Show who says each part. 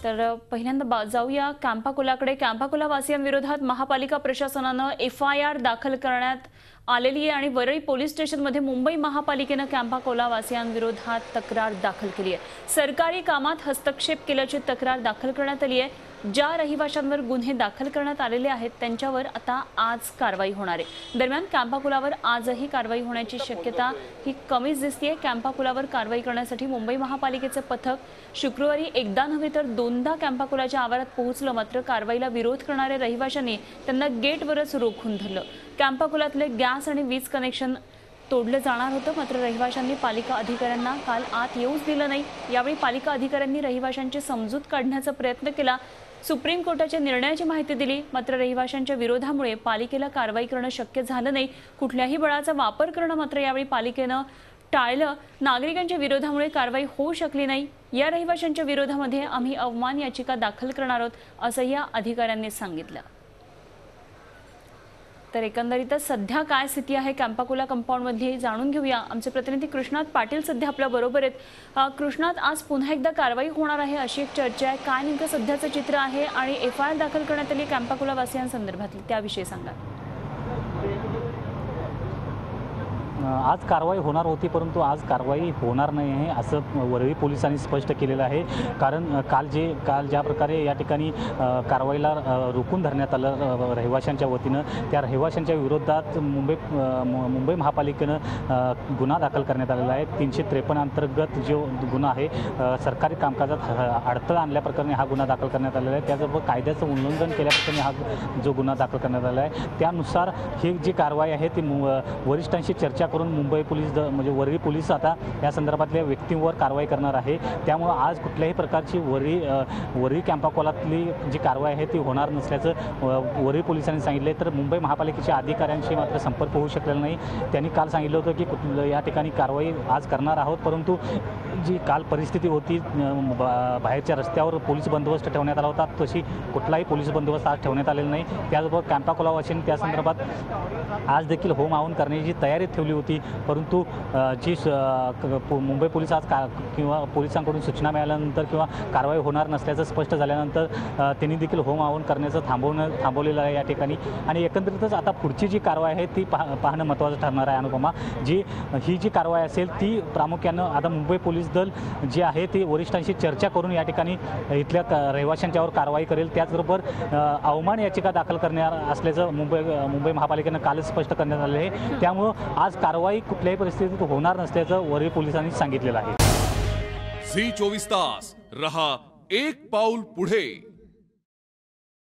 Speaker 1: तर पहिल्यांदा जाऊया कॅम्पाकुलाकडे। कॅम्पाकुला वासियांविरोधात महापालिका प्रशासनानं FIR दाखल करण्यात आलेली आहे आणि वरळी पोलीस स्टेशनमध्ये मुंबई महापालिकेनं कॅम्पाकुला वासियांविरोधात तक्रार दाखल केली आहे। सरकारी कामात हस्तक्षेप केल्याची तक्रार दाखल करण्यात आली आहे। ज्या रहिवाशांवर गुन्हे दाखल करण्यात आलेले आहेत त्यांच्यावर आता आज कारवाई होणार आहे। दरम्यान कॅम्पाकुलावर आजही कारवाई होण्याची शक्यता ही कमीच दिसते। कॅम्पाकुलावर कारवाई करण्यासाठी मुंबई महापालिकेचे पथक शुक्रवारी एकदा नव्हे तर दोनदा कॅम्पाकुलाच्या आवारात पोहोचलं, मात्र कारवाईला विरोध करणाऱ्या रहिवाशांनी त्यांना गेटवरच रोखून धरलं। कॅम्पाकुलातले गॅस आणि वीज कनेक्शन तोडलं जाणार होतं, मात्र रहिवाशांनी पालिका अधिकाऱ्यांना काल आत येऊच दिलं नाही। यावेळी पालिका अधिकाऱ्यांनी रहिवाशांची समजूत काढण्याचा प्रयत्न केला, सुप्रीम कोर्टाच्या निर्णयाची माहिती दिली, मात्र रहिवाशांच्या विरोधामुळे पालिकेला कारवाई करणं शक्य झालं नाही। कुठल्याही बळाचा वापर करणं मात्र यावेळी पालिकेनं टाळलं। नागरिकांच्या विरोधामुळे कारवाई होऊ शकली नाही। या रहिवाशांच्या विरोधामध्ये आम्ही अवमान याचिका दाखल करणार आहोत असं या अधिकाऱ्यांनी सांगितलं। तर एकंदरीतच सध्या काय स्थिती आहे कॅम्पाकुला कंपाऊंडमध्ये जाणून घेऊया। आमचे प्रतिनिधी कृष्णात पाटील सध्या आपल्या बरोबर आहेत। कृष्णात, आज पुन्हा एकदा कारवाई होणार आहे अशी एक चर्चा आहे, काय नेमकं सध्याचं चित्र आहे आणि FIR दाखल करण्यात आली कॅम्पाकुला वासियांसंदर्भातली त्याविषयी सांगा।
Speaker 2: आज कारवाई होणार होती, परंतु आज कारवाई होणार नाही आहे असं वरळी पोलिसांनी स्पष्ट केलेलं आहे। कारण काल ज्या प्रकारे या ठिकाणी कारवाईला रोखून धरण्यात आलं रहिवाशांच्या वतीनं, त्या रहिवाशांच्या विरोधात मुंबई महापालिकेनं गुन्हा दाखल करण्यात आलेला आहे। 353 अंतर्गत जो गुन्हा आहे, सरकारी कामकाजात अडथळा आणल्याप्रकरणी हा गुन्हा दाखल करण्यात आलेला आहे। त्याचबरोबर कायद्याचं उल्लंघन केल्याप्रकरणी हा जो गुन्हा दाखल करण्यात आलेला आहे, त्यानुसार ही जी कारवाई आहे ती वरिष्ठांशी चर्चा करून मुंबई पोलीस म्हणजे वरळी पोलीस आता या संदर्भातल्या व्यक्तींवर कारवाई करणार आहे। त्यामुळे आज कुठल्याही प्रकारची वरळी कॅम्पाकुलातली जी कारवाई आहे ती होणार नसल्याचं वरळी पोलिसांनी सांगितले। तर मुंबई महापालिकेच्या अधिकाऱ्यांशी मात्र संपर्क होऊ शकलेला नाही। त्यांनी काल सांगितलं होतं की या ठिकाणी कारवाई आज करणार आहोत, परंतु जी काल परिस्थिती होती, बाहेरच्या रस्त्यावर पोलीस बंदोबस्त ठेवण्यात आला होता, तशी कुठलाही पोलीस बंदोबस्त आज ठेवण्यात आलेला नाही। त्याचबरोबर कॅम्पाकुलावासींनी त्या संदर्भात आज देखील होम आऊन करण्याची तयारी ठेवली होती, परंतु जी मुंबई पोलीस आज किंवा पोलिसांकडून सूचना मिळाल्यानंतर किंवा कारवाई होणार नसल्याचं स्पष्ट झाल्यानंतर त्यांनी देखील होम आऊन करण्याचं थांबवलेलं आहे या ठिकाणी। आणि एकंदरीतच आता पुढची जी कारवाई आहे ती पाहणं महत्त्वाचं ठरणार आहे। अनुपमा, ही जी कारवाई असेल ती प्रामुख्यानं आता मुंबई पोलीस दल जे आहे ते वरिष्ठांशी चर्चा करून या ठिकाणी इथल्या रहिवाशांच्यावर कारवाई करेल। त्याचबरोबर अवमान याचिका दाखल करणार असल्याचं मुंबई महापालिकेनं कालच स्पष्ट करण्यात आलं आहे। त्यामुळं आज कारवाई कुठल्याही परिस्थितीत होणार नसल्याचं वरळी पोलिसांनी सांगितलेलं आहे।
Speaker 3: झी 24 तास रहा एक पाऊल पुढे।